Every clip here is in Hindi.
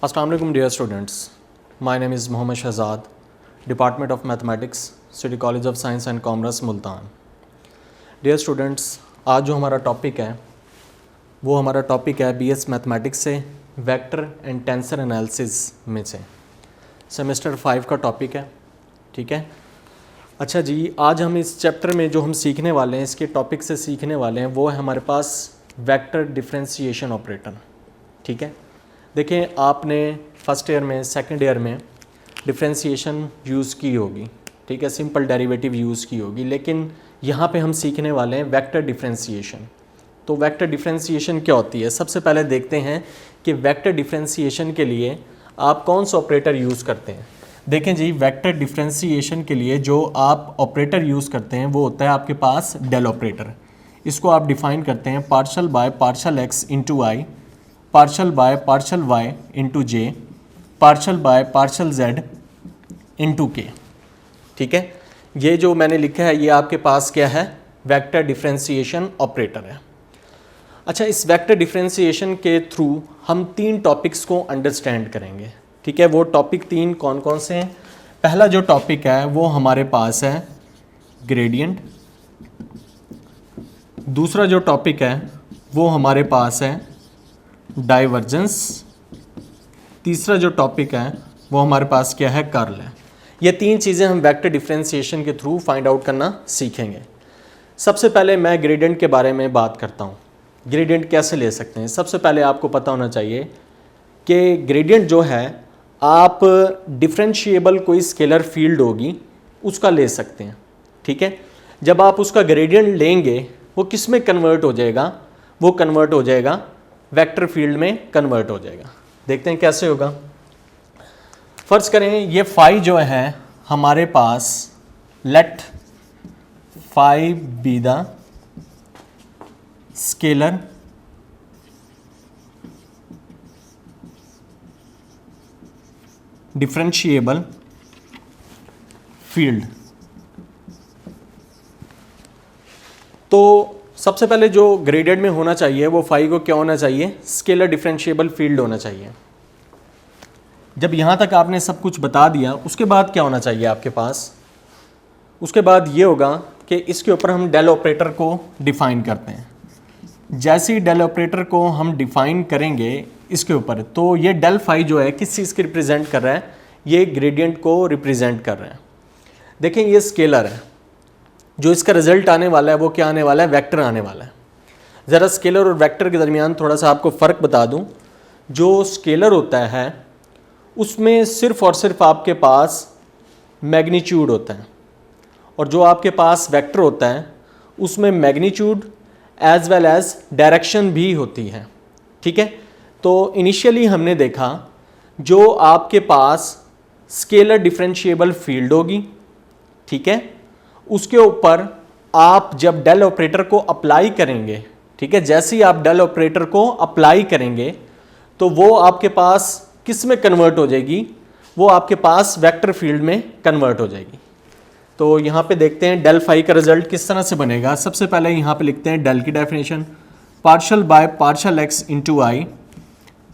अस्सलाम वालेकुम dear students, my name is Mohammad Shahzad, department of mathematics, city college of science and commerce, Multan. Dear students, आज जो हमारा टॉपिक है वो हमारा टॉपिक है बीएस मैथमेटिक्स से वेक्टर एंड टेंसर एनालिसिस में से सेमेस्टर 5 का टॉपिक है। ठीक है, अच्छा जी, आज हम इस चैप्टर में जो हम सीखने वाले हैं, इसके टॉपिक से सीखने वाले हैं, वो है हमारे पास वेक्टर डिफरेंशिएशन ऑपरेटर। ठीक है, देखें, आपने फर्स्ट ईयर में, सेकंड ईयर में डिफरेंशिएशन यूज़ की होगी, ठीक है, सिंपल डेरिवेटिव यूज़ की होगी, लेकिन यहाँ पे हम सीखने वाले हैं वेक्टर डिफरेंशिएशन। तो वेक्टर डिफरेंशिएशन क्या होती है? सबसे पहले देखते हैं कि वेक्टर डिफरेंशिएशन के लिए आप कौन सा ऑपरेटर यूज़ करते हैं। देखें जी, वेक्टर डिफरेंशिएशन के लिए जो आप ऑपरेटर यूज़ करते हैं वो होता है आपके पास डेल ऑपरेटर। इसको आप डिफ़ाइन करते हैं partial by partial x into i, partial by partial y into j, partial by partial z into k. ठीक है, ये जो मैंने लिखा है ये आपके पास क्या है? वेक्टर डिफरेंशिएशन ऑपरेटर है। अच्छा, इस वेक्टर डिफरेंशिएशन के थ्रू हम 3 टॉपिक्स को अंडरस्टैंड करेंगे। ठीक है, वो टॉपिक 3 कौन कौन से हैं? पहला जो टॉपिक है वो हमारे पास है ग्रेडियंट, दूसरा जो टॉपिक है वो हमारे पास है डाइवर्जेंस, तीसरा जो टॉपिक है वो हमारे पास क्या है? कर्ल है। ये 3 चीज़ें हम वेक्टर डिफरेंशिएशन के थ्रू फाइंड आउट करना सीखेंगे। सबसे पहले मैं ग्रेडियंट के बारे में बात करता हूँ। ग्रेडियंट कैसे ले सकते हैं? सबसे पहले आपको पता होना चाहिए कि ग्रेडियंट जो है आप डिफरेंशिएबल कोई स्केलर फील्ड होगी उसका ले सकते हैं। ठीक है, जब आप उसका ग्रेडियंट लेंगे वो किस में कन्वर्ट हो जाएगा? वो कन्वर्ट हो जाएगा वेक्टर फील्ड में कन्वर्ट हो जाएगा। देखते हैं कैसे होगा। फर्ज करें ये फाई जो है हमारे पास, let phi be the scalar differentiable field. तो सबसे पहले जो ग्रेडेड में होना चाहिए वो फाई को क्या होना चाहिए? स्केलर डिफरेंशिएबल फील्ड होना चाहिए। जब यहाँ तक आपने सब कुछ बता दिया, उसके बाद क्या होना चाहिए आपके पास? उसके बाद ये होगा कि इसके ऊपर हम डेल ऑपरेटर को डिफाइन करते हैं। जैसे ही डेल ऑपरेटर को हम डिफाइन करेंगे इसके ऊपर, तो ये डेल फाई जो है किस चीज़ की रिप्रेजेंट कर रहा है? ये ग्रेडियंट को रिप्रेजेंट कर रहा है। देखें, ये स्केलर है, जो इसका रिजल्ट आने वाला है वो क्या आने वाला है? वेक्टर आने वाला है। ज़रा स्केलर और वेक्टर के दरमियान थोड़ा सा आपको फ़र्क बता दूं। जो स्केलर होता है उसमें सिर्फ और सिर्फ आपके पास मैग्नीट्यूड होता है, और जो आपके पास वेक्टर होता है उसमें magnitude as well as direction भी होती है। ठीक है, तो इनिशियली हमने देखा जो आपके पास स्केलर डिफरेंशिएबल फील्ड होगी, ठीक है, उसके ऊपर आप जब डेल ऑपरेटर को अप्लाई करेंगे, ठीक है, जैसे ही आप डेल ऑपरेटर को अप्लाई करेंगे तो वो आपके पास किस में कन्वर्ट हो जाएगी? वो आपके पास वेक्टर फील्ड में कन्वर्ट हो जाएगी। तो यहाँ पे देखते हैं डेल फाई का रिजल्ट किस तरह से बनेगा। सबसे पहले यहाँ पे लिखते हैं डेल की definition, partial by partial x into i,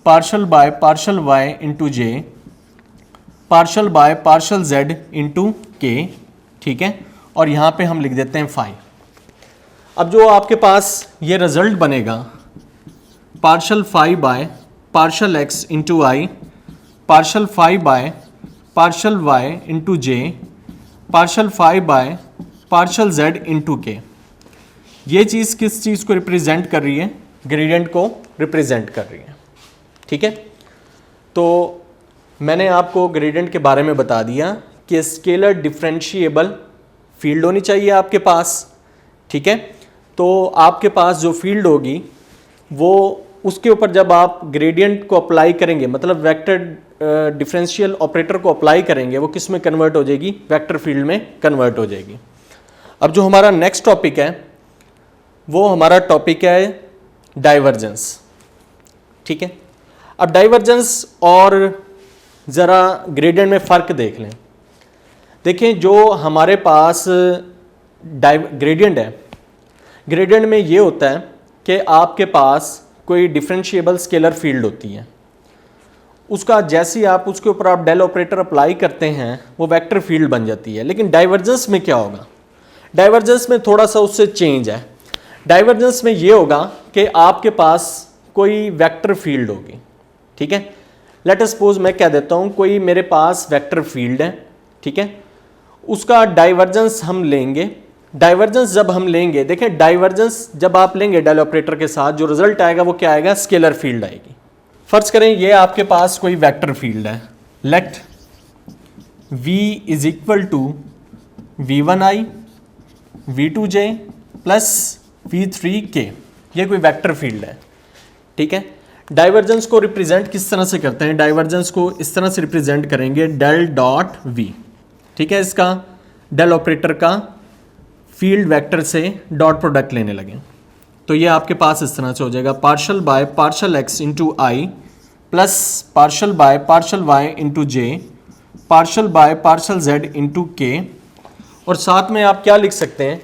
partial by partial y into j, partial by partial z into k. ठीक है, और यहाँ पे हम लिख देते हैं फाई। अब जो आपके पास ये रिजल्ट बनेगा, partial phi by partial x into i, partial phi by partial y into j, partial phi by partial z into k. ये चीज़ किस चीज़ को रिप्रेजेंट कर रही है? ग्रेडियंट को रिप्रेजेंट कर रही है। ठीक है, तो मैंने आपको ग्रेडियंट के बारे में बता दिया कि स्केलर डिफरेंशिएबल फील्ड होनी चाहिए आपके पास। ठीक है, तो आपके पास जो फील्ड होगी वो उसके ऊपर जब आप ग्रेडियंट को अप्लाई करेंगे, मतलब वेक्टर डिफरेंशियल ऑपरेटर को अप्लाई करेंगे, वो किस में कन्वर्ट हो जाएगी? वेक्टर फील्ड में कन्वर्ट हो जाएगी। अब जो हमारा नेक्स्ट टॉपिक है वो हमारा टॉपिक है डाइवर्जेंस। ठीक है, अब डाइवर्जेंस और ज़रा ग्रेडियंट में फ़र्क देख लें। देखें, जो हमारे पास ग्रेडियंट है, ग्रेडियंट में ये होता है कि आपके पास कोई डिफरेंशिएबल स्केलर फील्ड होती है, उसका जैसे ही आप उसके ऊपर आप डेल ऑपरेटर अप्लाई करते हैं वो वेक्टर फील्ड बन जाती है। लेकिन डाइवर्जेंस में क्या होगा, डाइवर्जेंस में थोड़ा सा उससे चेंज है। डाइवर्जेंस में ये होगा कि आपके पास कोई वेक्टर फील्ड होगी, ठीक है। लेट अस सपोज मैं कह देता हूँ कोई मेरे पास वेक्टर फील्ड है, ठीक है, उसका डाइवर्जेंस हम लेंगे। डाइवर्जेंस जब हम लेंगे, देखें डाइवर्जेंस जब आप लेंगे डेल ऑपरेटर के साथ, जो रिजल्ट आएगा वो क्या आएगा, स्केलर फील्ड आएगी। फर्ज करें ये आपके पास कोई वेक्टर फील्ड है, let v is equal to v1i v2j plus v3k, ये कोई वेक्टर फील्ड है, ठीक है। डाइवर्जेंस को रिप्रेजेंट किस तरह से करते हैं, डाइवर्जेंस को इस तरह से रिप्रेजेंट करेंगे डेल डॉट v, ठीक है। इसका डेल ऑपरेटर का फील्ड वेक्टर से डॉट प्रोडक्ट लेने लगे तो ये आपके पास इस तरह से हो जाएगा partial by partial x into I plus partial by partial y into j partial by partial z into k. और साथ में आप क्या लिख सकते हैं,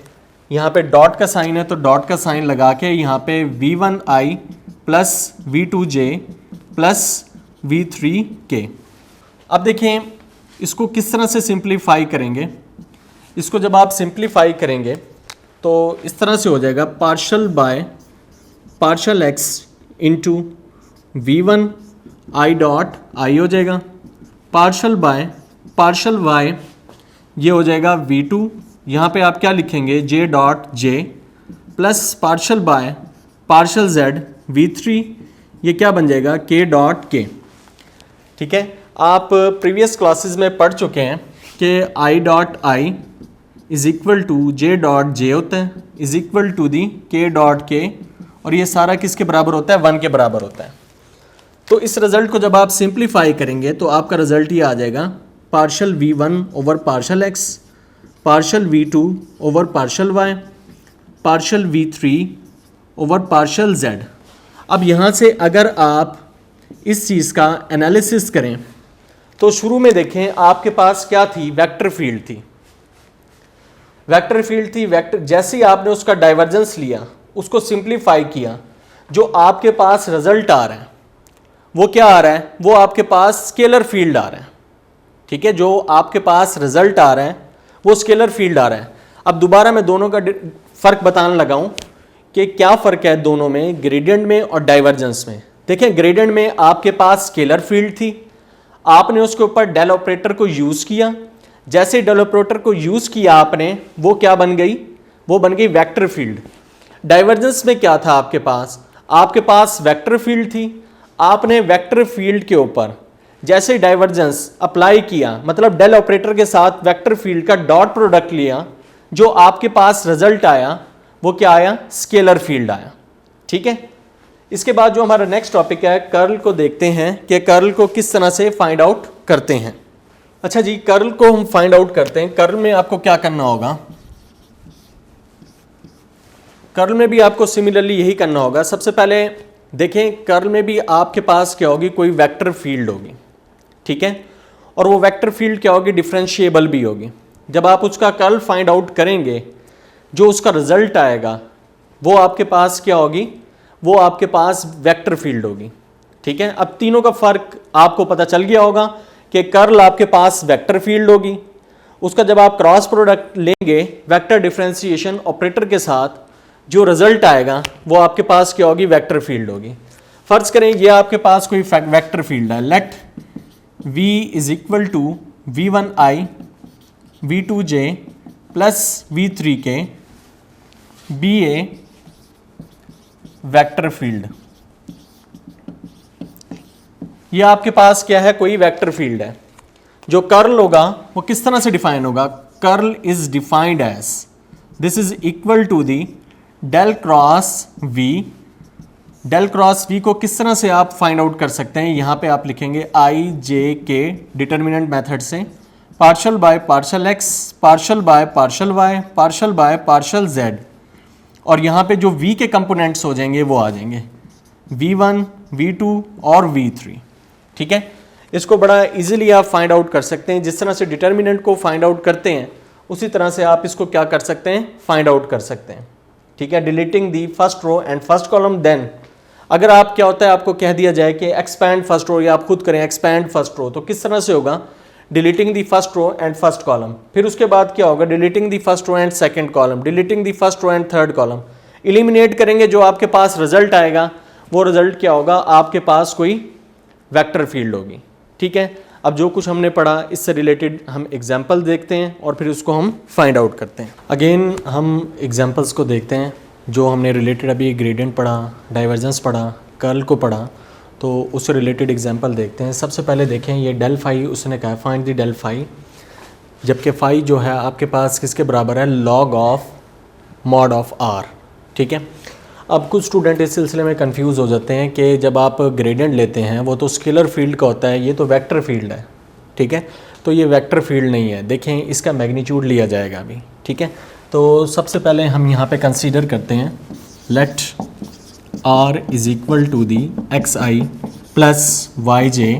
यहाँ पे डॉट का साइन है तो डॉट का साइन लगा के यहाँ पे v1i plus v2j plus v3k। अब देखें इसको किस तरह से सिंप्लीफाई करेंगे। इसको जब आप सिंप्लीफाई करेंगे तो इस तरह से हो जाएगा partial by partial x into v1 i dot I हो जाएगा, पार्शल बाय पार्शल y ये हो जाएगा v2, यहाँ पे आप क्या लिखेंगे j dot j plus partial by partial z v3, ये क्या बन जाएगा k डॉट k, ठीक है। आप प्रीवियस क्लासेस में पढ़ चुके हैं कि i dot i is equal to j dot j होता है is equal to the k dot k, और ये सारा किसके बराबर होता है, 1 के बराबर होता है। तो इस रिजल्ट को जब आप सिंप्लीफाई करेंगे तो आपका रिजल्ट ये आ जाएगा partial v1 over partial x, partial v2 over partial y, partial v3 over partial z। अब यहाँ से अगर आप इस चीज़ का एनालिसिस करें तो शुरू में देखें आपके पास क्या थी, वेक्टर फील्ड थी, वेक्टर फील्ड थी। वेक्टर जैसे ही आपने उसका डाइवर्जेंस लिया, उसको सिंप्लीफाई किया, जो आपके पास रिजल्ट आ रहा है वो क्या आ रहा है, वो आपके पास स्केलर फील्ड आ रहा है, ठीक है। जो आपके पास रिजल्ट आ रहा है वो स्केलर फील्ड आ रहा है। अब दोबारा मैं दोनों का फ़र्क बताने लगा हूँ कि क्या फ़र्क है दोनों में, ग्रेडियंट में और डाइवर्जेंस में। देखें ग्रेडियंट में आपके पास स्केलर फील्ड थी, आपने उसके ऊपर डेल ऑपरेटर को यूज़ किया, जैसे डेल ऑपरेटर को यूज़ किया आपने, वो क्या बन गई, वो बन गई वेक्टर फील्ड। डाइवर्जेंस में क्या था आपके पास वेक्टर फील्ड थी, आपने वेक्टर फील्ड के ऊपर जैसे डाइवर्जेंस अप्लाई किया, मतलब डेल ऑपरेटर के साथ वेक्टर फील्ड का डॉट प्रोडक्ट लिया, जो आपके पास रिजल्ट आया वो क्या आया, स्केलर फील्ड आया, ठीक है। इसके बाद जो हमारा नेक्स्ट टॉपिक है, कर्ल को देखते हैं कि कर्ल को किस तरह से फाइंड आउट करते हैं। अच्छा जी, कर्ल को हम फाइंड आउट करते हैं। कर्ल में आपको क्या करना होगा, कर्ल में भी आपको सिमिलरली यही करना होगा। सबसे पहले देखें कर्ल में भी आपके पास क्या होगी, कोई वेक्टर फील्ड होगी, ठीक है, और वो वेक्टर फील्ड क्या होगी, डिफरेंशिएबल भी होगी। जब आप उसका कर्ल फाइंड आउट करेंगे, जो उसका रिजल्ट आएगा वो आपके पास क्या होगी, वो आपके पास वेक्टर फील्ड होगी, ठीक है। अब तीनों का फर्क आपको पता चल गया होगा कि कर्ल आपके पास वेक्टर फील्ड होगी, उसका जब आप क्रॉस प्रोडक्ट लेंगे वेक्टर डिफरेंशिएशन ऑपरेटर के साथ, जो रिजल्ट आएगा वो आपके पास क्या होगी, वेक्टर फील्ड होगी। फर्ज करें ये आपके पास कोई वेक्टर फील्ड है, let v is equal to v1i v2j plus v3k be a vector field. ये आपके पास क्या है, कोई वेक्टर फील्ड है। जो कर्ल होगा वो किस तरह से डिफाइन होगा, curl is defined as this is equal to the del cross v। Del cross v को किस तरह से आप फाइंड आउट कर सकते हैं, यहाँ पे आप लिखेंगे i j k determinant method से, partial by partial x, partial by partial y, partial by partial z, और यहाँ पे जो v के कंपोनेंट्स हो जाएंगे वो आ जाएंगे v1, v2 और v3, ठीक है। इसको बड़ा इजीली आप फाइंड आउट कर सकते हैं। जिस तरह से डिटर्मिनेंट को फाइंड आउट करते हैं उसी तरह से आप इसको क्या कर सकते हैं, फाइंड आउट कर सकते हैं, ठीक है। Deleting the first row and first column, then अगर आप क्या होता है आपको कह दिया जाए कि एक्सपैंड फर्स्ट रो या आप खुद करें एक्सपैंड फर्स्ट रो, तो किस तरह से होगा, deleting the first row and first column, फिर उसके बाद क्या होगा, deleting the first row and second column, deleting the first row and third column, eliminate करेंगे, जो आपके पास रिजल्ट आएगा वो रिजल्ट क्या होगा, आपके पास कोई वेक्टर फील्ड होगी। ठीक है, अब जो कुछ हमने पढ़ा इससे रिलेटेड हम एग्जाम्पल देखते हैं और फिर उसको हम फाइंड आउट करते हैं। अगेन हम एग्जाम्पल्स को देखते हैं जो हमने रिलेटेड अभी ग्रेडियंट पढ़ा, डाइवर्जेंस पढ़ा, कर्ल को पढ़ा, तो उससे रिलेटेड एग्जांपल देखते हैं। सबसे पहले देखें ये डेल फाई, उसने कहा फाइंड द डेल फाई, जबकि फाई जो है आपके पास किसके बराबर है, log of mod of r. ठीक है, अब कुछ स्टूडेंट इस सिलसिले में कंफ्यूज हो जाते हैं कि जब आप ग्रेडियंट लेते हैं वो तो स्केलर फील्ड का होता है, ये तो वेक्टर फील्ड है। ठीक है, तो ये वेक्टर फील्ड नहीं है, देखें इसका मैग्नीट्यूड लिया जाएगा अभी। ठीक है, तो सबसे पहले हम यहाँ पे कंसीडर करते हैं let r is equal to the x i plus y j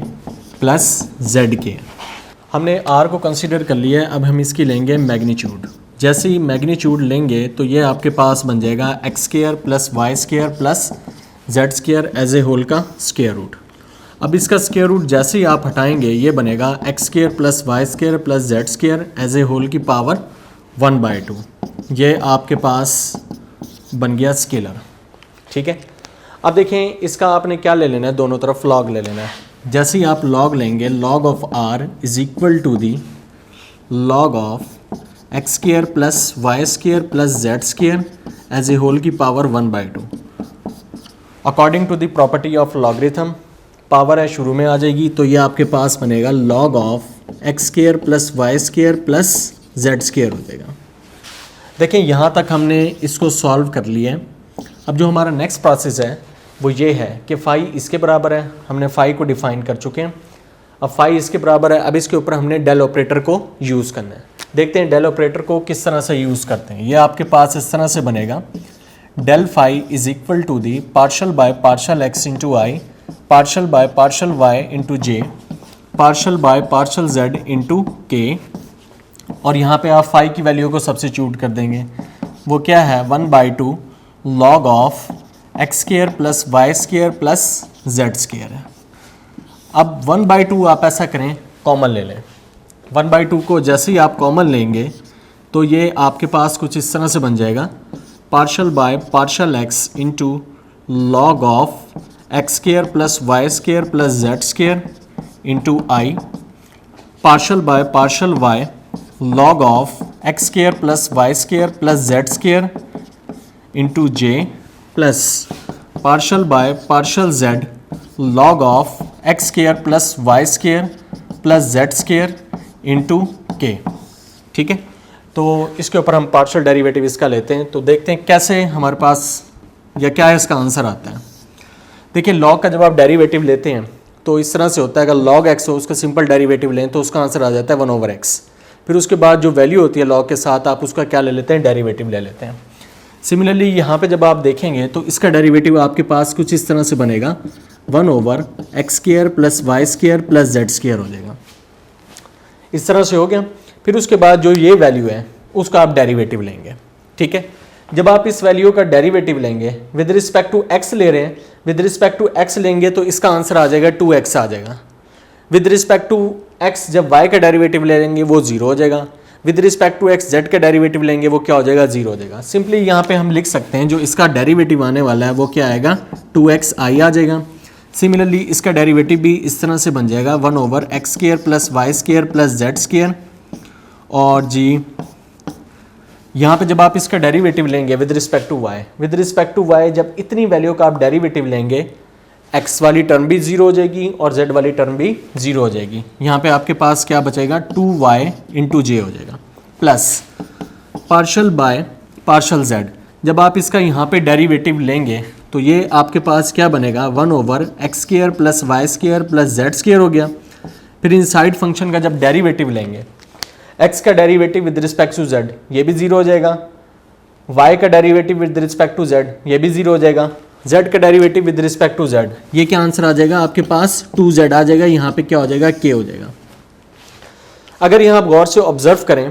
plus z k. हमने r को कंसीडर कर लिया है, अब हम इसकी लेंगे मैग्नीट्यूड। जैसे ही मैग्नीट्यूड लेंगे तो ये आपके पास बन जाएगा x square plus Y square plus Z square as a whole का स्क्वायर रूट। अब इसका स्क्वायर रूट जैसे ही आप हटाएंगे ये बनेगा x square plus Y square plus Z square as a whole की पावर 1/2। ये आपके पास बन गया स्केलर। ठीक है, अब देखें इसका आपने क्या ले लेना है, दोनों तरफ लॉग ले लेना है। जैसे ही आप लॉग लेंगे, log of R is equal to the log of x square plus Y square plus Z square as a whole की power 1/2। According to the property of logarithm, power है शुरू में आ जाएगी, तो ये आपके पास बनेगा log of x square plus Y square plus Z square हो जाएगा। देखें यहाँ तक हमने इसको सॉल्व कर लिया है। अब जो हमारा नेक्स्ट प्रोसेस है वो ये है कि फाई इसके बराबर है, हमने फाई को डिफाइन कर चुके हैं। अब फाई इसके बराबर है, अब इसके ऊपर हमने डेल ऑपरेटर को यूज़ करना है। देखते हैं डेल ऑपरेटर को किस तरह से यूज़ करते हैं। ये आपके पास इस तरह से बनेगा, del phi is equal to the partial by partial x into i, partial by partial y into j, partial by partial z into k. और यहाँ पे आप फाई की वैल्यू को सब्स्टिट्यूट कर देंगे, वो क्या है 1/2 log of x square plus Y square plus Z square है। अब 1/2 आप ऐसा करें कॉमन ले लें, 1/2 को जैसे ही आप कॉमन लेंगे तो ये आपके पास कुछ इस तरह से बन जाएगा, partial by partial x into log of x square plus Y square plus Z square into i, partial by partial y log of x square plus Y square plus Z square into J plus partial by partial z log of x square plus Y square plus Z square into k. ठीक है, तो इसके ऊपर हम पार्शल डेरिवेटिव इसका लेते हैं, तो देखते हैं कैसे हमारे पास या क्या है इसका आंसर आता है। देखिए लॉग का जब आप डेरिवेटिव लेते हैं तो इस तरह से होता है, अगर लॉग एक्स हो उसका सिंपल डेरिवेटिव लें तो उसका आंसर आ जाता है 1/x। फिर उसके बाद जो वैल्यू होती है लॉग के साथ आप उसका क्या ले लेते हैं, डेरिवेटिव ले लेते हैं। सिमिलरली यहाँ पे जब आप देखेंगे तो इसका डेरिवेटिव आपके पास कुछ इस तरह से बनेगा, 1/x square plus Y square plus Z square हो जाएगा। इस तरह से हो गया। फिर उसके बाद जो ये वैल्यू है उसका आप डेरिवेटिव लेंगे। ठीक है, जब आप इस वैल्यू का डेरिवेटिव लेंगे विद रिस्पेक्ट टू एक्स ले रहे हैं, विद रिस्पेक्ट टू एक्स लेंगे तो इसका आंसर आ जाएगा 2x आ जाएगा। विद रिस्पेक्ट टू एक्स जब y का डेरिवेटिव ले लेंगे वो 0 हो जाएगा। With respect to x z का डेरिवेटिव लेंगे वो क्या हो जाएगा, 0 हो जाएगा। सिंपली यहाँ पे हम लिख सकते हैं जो इसका डेरिवेटिव आने वाला है वो क्या आएगा, 2xi आ जाएगा। सिमिलरली इसका डेरिवेटिव भी इस तरह से बन जाएगा 1/x square plus Y square plus Z square. और जी यहाँ पे जब आप इसका डेरिवेटिव लेंगे with respect to y, with respect to y जब इतनी वैल्यू का आप डेरिवेटिव लेंगे x वाली टर्म भी 0 हो जाएगी और z वाली टर्म भी 0 हो जाएगी। यहाँ पे आपके पास क्या बचेगा, 2y इंटू जे हो जाएगा plus partial by partial z। जब आप इसका यहाँ पे डेरिवेटिव लेंगे तो ये आपके पास क्या बनेगा, 1/x square plus Y square plus Z square हो गया। फिर इनसाइड फंक्शन का जब डेरिवेटिव लेंगे, x का derivative with respect to z ये भी 0 हो जाएगा, y का derivative with respect to z ये भी 0 हो जाएगा, z का derivative with respect to z ये क्या आंसर आ जाएगा आपके पास 2z आ जाएगा। यहाँ पे क्या हो जाएगा, k हो जाएगा। अगर यहाँ आप गौर से ऑब्जर्व करें,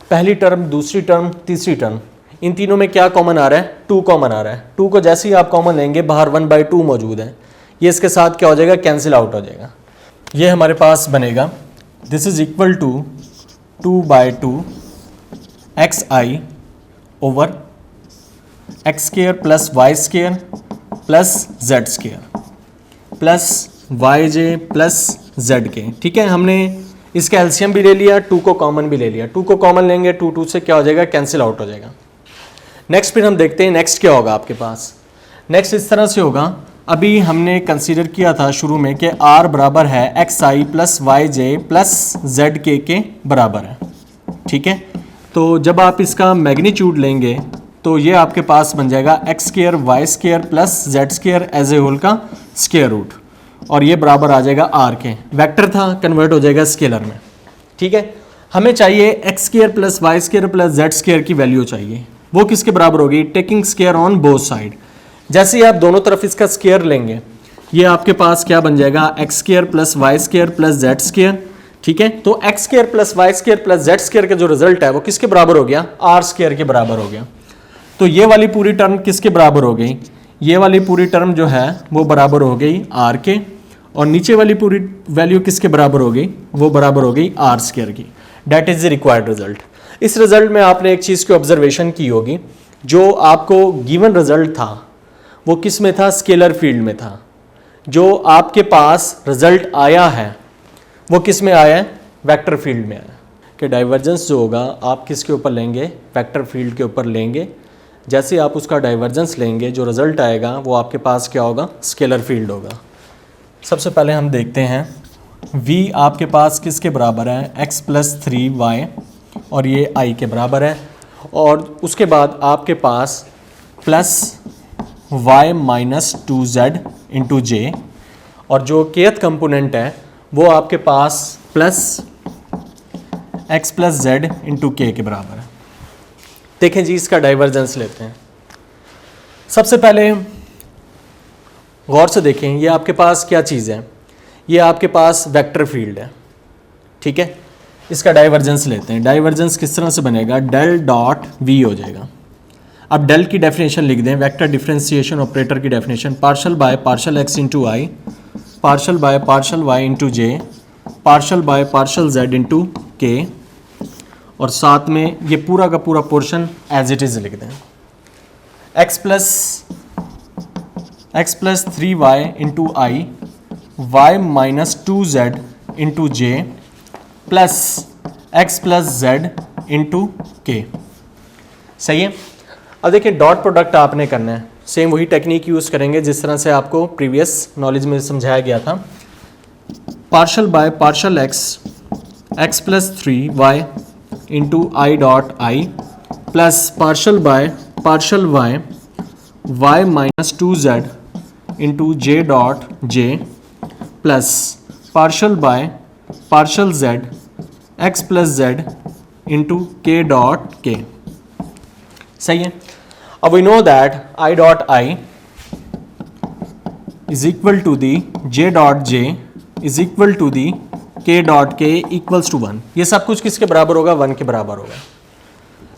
पहली टर्म दूसरी टर्म तीसरी टर्म इन तीनों में क्या कॉमन आ रहा है, 2 कॉमन आ रहा है। 2 को जैसे ही आप कॉमन लेंगे बाहर 1/2 मौजूद है, ये इसके साथ क्या हो जाएगा, कैंसिल आउट हो जाएगा। ये हमारे पास बनेगा this is equal to 2/2 xi over x square plus Y square plus Z square plus y j plus z k. ठीक है, हमने इसका एलसीएम भी ले लिया, 2 को कॉमन भी ले लिया। 2 को कॉमन लेंगे 2 से क्या हो जाएगा, कैंसिल आउट हो जाएगा। नेक्स्ट फिर हम देखते हैं नेक्स्ट क्या होगा आपके पास। नेक्स्ट इस तरह से होगा, अभी हमने कंसीडर किया था शुरू में कि r बराबर है x i plus y j plus z के बराबर है। ठीक है, तो जब आप इसका मैग्नीट्यूड लेंगे तो ये आपके पास बन जाएगा x square y square plus Z square as a whole का स्क्वायर रूट, और ये बराबर आ जाएगा r के। वेक्टर था, कन्वर्ट हो जाएगा स्केलर में। ठीक है, हमें चाहिए x square plus Y square plus Z square की वैल्यू चाहिए, वो किसके बराबर होगी, taking square on both side. जैसे ही आप दोनों तरफ इसका स्क्वायर लेंगे ये आपके पास क्या बन जाएगा, x square plus Y square plus Z square. ठीक है, तो x square plus Y square plus Z square का जो रिजल्ट है वो किसके बराबर हो गया, आर स्क्वायर के बराबर हो गया। तो ये वाली पूरी टर्म किसके बराबर हो गई, ये वाली पूरी टर्म जो है वो बराबर हो गई आर के, और नीचे वाली पूरी वैल्यू किसके बराबर हो गई, वो बराबर हो गई आर स्क्वायर की। That is the required result. इस रिजल्ट में आपने एक चीज़ की ऑब्जर्वेशन की होगी, जो आपको गिवन रिजल्ट था वो किस में था, स्केलर फील्ड में था। जो आपके पास रिजल्ट आया है वो किस में आया है, वेक्टर फील्ड में आया। कि डाइवर्जेंस जो होगा आप किसके ऊपर लेंगे, वेक्टर फील्ड के ऊपर लेंगे। जैसे आप उसका डाइवर्जेंस लेंगे जो रिजल्ट आएगा वो आपके पास क्या होगा, स्केलर फील्ड होगा। सबसे पहले हम देखते हैं v आपके पास किसके बराबर है, x प्लस 3y, और ये i के बराबर है। और उसके बाद आपके पास plus y minus 2z into J, और जो kth कंपोनेंट है वो आपके पास plus x plus z into K बराबर है। देखें जी, इसका डाइवर्जेंस लेते हैं। सबसे पहले गौर से देखें, ये आपके पास क्या चीज़ है, ये आपके पास वेक्टर फील्ड है। ठीक है, इसका डाइवर्जेंस लेते हैं। डाइवर्जेंस किस तरह से बनेगा, डेल डॉट v हो जाएगा। अब डेल की डेफिनेशन लिख दें, वेक्टर डिफरेंशिएशन ऑपरेटर की definition, partial by partial x into i, partial by partial y into j, partial by partial z into k, और साथ में ये पूरा का पूरा पोर्शन एज इट इज़ लिख दें। x plus 3y into I, y minus 2z into J plus x plus z into K. सही है। अब देखिए, डॉट प्रोडक्ट आपने करना है, सेम वही टेक्निक यूज़ करेंगे जिस तरह से आपको प्रीवियस नॉलेज में समझाया गया था। Partial by partial x plus 3y into i dot i plus partial by partial y minus 2z into j dot j plus partial by partial z x plus z into k dot k. सही है। अब we know that I dot I is equal to the J dot J is equal to the K dot K equals to 1। ये सब कुछ किसके बराबर होगा, 1 के बराबर होगा।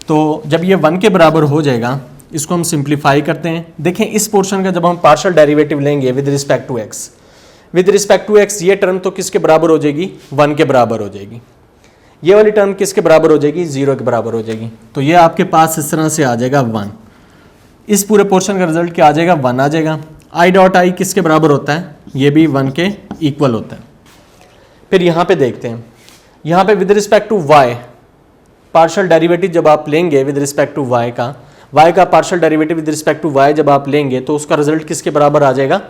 तो जब ये 1 के बराबर हो जाएगा, इसको हम सिंप्लीफाई करते हैं। देखें, इस पोर्शन का जब हम पार्शियल डेरिवेटिव लेंगे with respect to x, with respect to x ये टर्म तो किसके बराबर हो जाएगी, 1 के बराबर हो जाएगी। ये वाली टर्म किसके बराबर हो जाएगी, 0 के बराबर हो जाएगी। तो ये आपके पास इस तरह से आ जाएगा 1। इस पूरे पोर्शन का रिजल्ट क्या आ जाएगा, 1 आ जाएगा। I डॉट आई किसके बराबर होता है, ये भी 1 के इक्वल होता है। फिर यहाँ पे देखते हैं, यहाँ पे with respect to y partial derivative जब आप लेंगे विद रिस्पेक्ट टू y का partial derivative with respect to y जब आप लेंगे तो उसका रिजल्ट किसके बराबर आ जाएगा,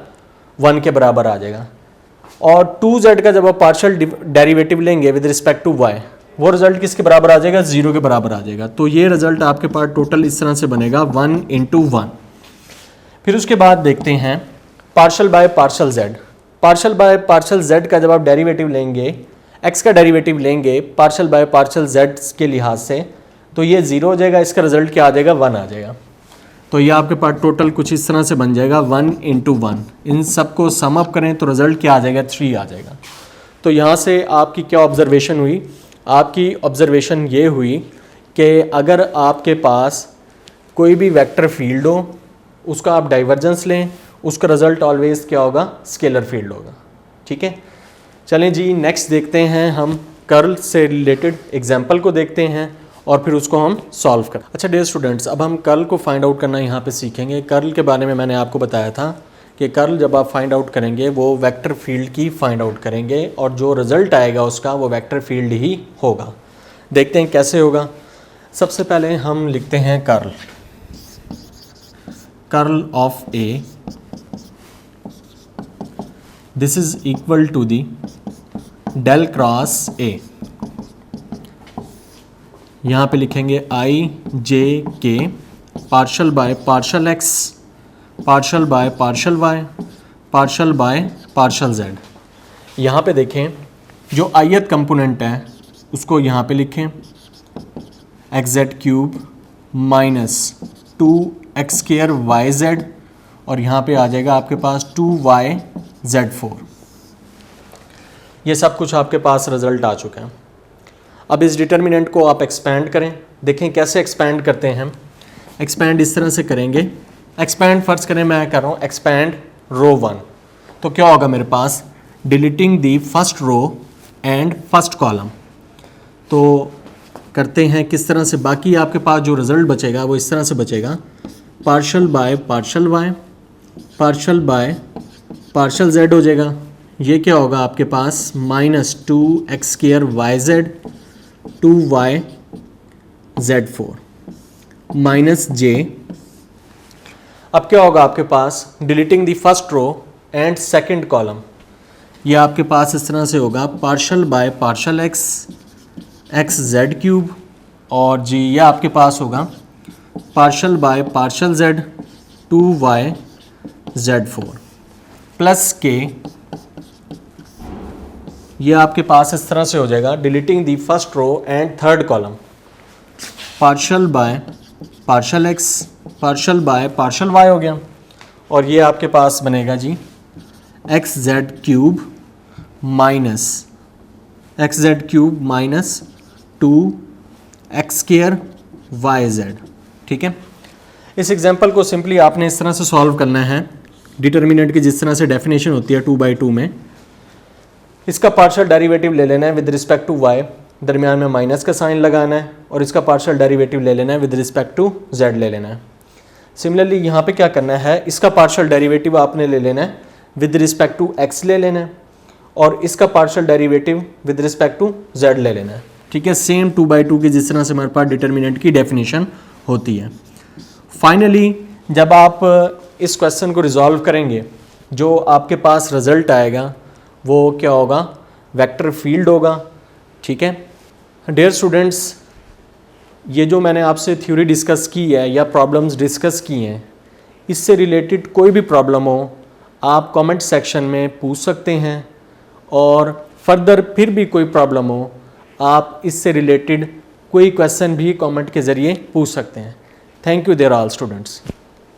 1 के बराबर आ जाएगा। और 2z का जब आप पार्शियल डेरिवेटिव लेंगे विद रिस्पेक्ट टू y, वो रिजल्ट किसके बराबर आ जाएगा, 0 के बराबर आ जाएगा। तो ये रिजल्ट आपके पास टोटल इस तरह से बनेगा 1 इंटू 1। फिर उसके बाद देखते हैं partial by partial z। Partial by partial z का जब आप डेरिवेटिव लेंगे, x का डेरिवेटिव लेंगे पार्शियल बाय पार्शियल z के लिहाज से, तो ये 0 हो जाएगा। इसका रिजल्ट क्या आ जाएगा, 1 आ जाएगा। तो ये आपके पास टोटल कुछ इस तरह से बन जाएगा 1 इंटू 1। इन सबको सम अप करें तो रिजल्ट क्या आ जाएगा, 3 आ जाएगा। तो यहाँ से आपकी क्या ऑब्जर्वेशन हुई, आपकी ऑब्जर्वेशन ये हुई कि अगर आपके पास कोई भी वेक्टर फील्ड हो उसका आप डाइवर्जेंस लें, उसका रिजल्ट ऑलवेज क्या होगा, स्केलर फील्ड होगा। ठीक है, चलें जी नेक्स्ट देखते हैं, हम कर्ल से रिलेटेड एग्जांपल को देखते हैं और फिर उसको हम सॉल्व कर। अच्छा डियर स्टूडेंट्स, अब हम कर्ल को फाइंड आउट करना यहाँ पे सीखेंगे। कर्ल के बारे में मैंने आपको बताया था कि कर्ल जब आप फाइंड आउट करेंगे वो वेक्टर फील्ड की फाइंड आउट करेंगे और जो रिज़ल्ट आएगा उसका वो वेक्टर फील्ड ही होगा। देखते हैं कैसे होगा। सबसे पहले हम लिखते हैं curl, curl of a this is equal to the del cross a. यहाँ पे लिखेंगे i j k partial by partial x partial by partial Y partial by partial z. यहाँ पे देखें जो आयत कंपोनेंट है उसको यहाँ पे लिखें x Z cube minus 2x square Y z और यहाँ पे आ जाएगा आपके पास 2y z4। ये सब कुछ आपके पास रिजल्ट आ चुका है। अब इस डिटर्मिनेंट को आप एक्सपैंड करें, देखें कैसे एक्सपैंड करते हैं हम। एक्सपैंड इस तरह से करेंगे, एक्सपैंड फर्स्ट करें, मैं कर रहा हूँ एक्सपैंड रो 1, तो क्या होगा मेरे पास deleting the first row and first column. तो करते हैं किस तरह से, बाकी आपके पास जो रिजल्ट बचेगा वो इस तरह से बचेगा partial by partial Y partial by partial Z हो जाएगा। ये क्या होगा आपके पास minus 2x square Y Z 2y z4 minus J. अब क्या होगा आपके पास deleting the first row and second column, ये आपके पास इस तरह से होगा partial by partial X Z cube और जी ये आपके पास होगा partial by partial Z 2y z4 plus K. ये आपके पास इस तरह से हो जाएगा deleting the first row and third column partial by partial x partial by partial Y हो गया और ये आपके पास बनेगा जी X Z cube minus X Z cube minus 2x square Y Z. ठीक है, इस एग्जांपल को सिंपली आपने इस तरह से सॉल्व करना है। डिटर्मिनेंट की जिस तरह से डेफिनेशन होती है 2/2 में, इसका पार्शियल डेरिवेटिव ले लेना है विद रिस्पेक्ट टू y, दरमियान में माइनस का साइन लगाना है और इसका पार्शियल डेरिवेटिव ले लेना है विद रिस्पेक्ट टू z ले लेना है। सिमिलरली यहाँ पे क्या करना है, इसका पार्शियल डेरिवेटिव आपने ले लेना है विद रिस्पेक्ट टू x ले लेना है और इसका partial derivative with respect to z ले लेना है। ठीक है, सेम 2/2 की जिस तरह से हमारे पास डिटर्मिनेंट की डेफिनेशन होती है। फाइनली जब आप इस क्वेश्चन को रिजॉल्व करेंगे जो आपके पास रिजल्ट आएगा वो क्या होगा, वेक्टर फील्ड होगा। ठीक है डियर स्टूडेंट्स, ये जो मैंने आपसे थ्योरी डिस्कस की है या प्रॉब्लम्स डिस्कस की हैं, इससे रिलेटेड कोई भी प्रॉब्लम हो आप कमेंट सेक्शन में पूछ सकते हैं और फर्दर फिर भी कोई प्रॉब्लम हो आप इससे रिलेटेड कोई क्वेश्चन भी कमेंट के ज़रिए पूछ सकते हैं। Thank you there all students.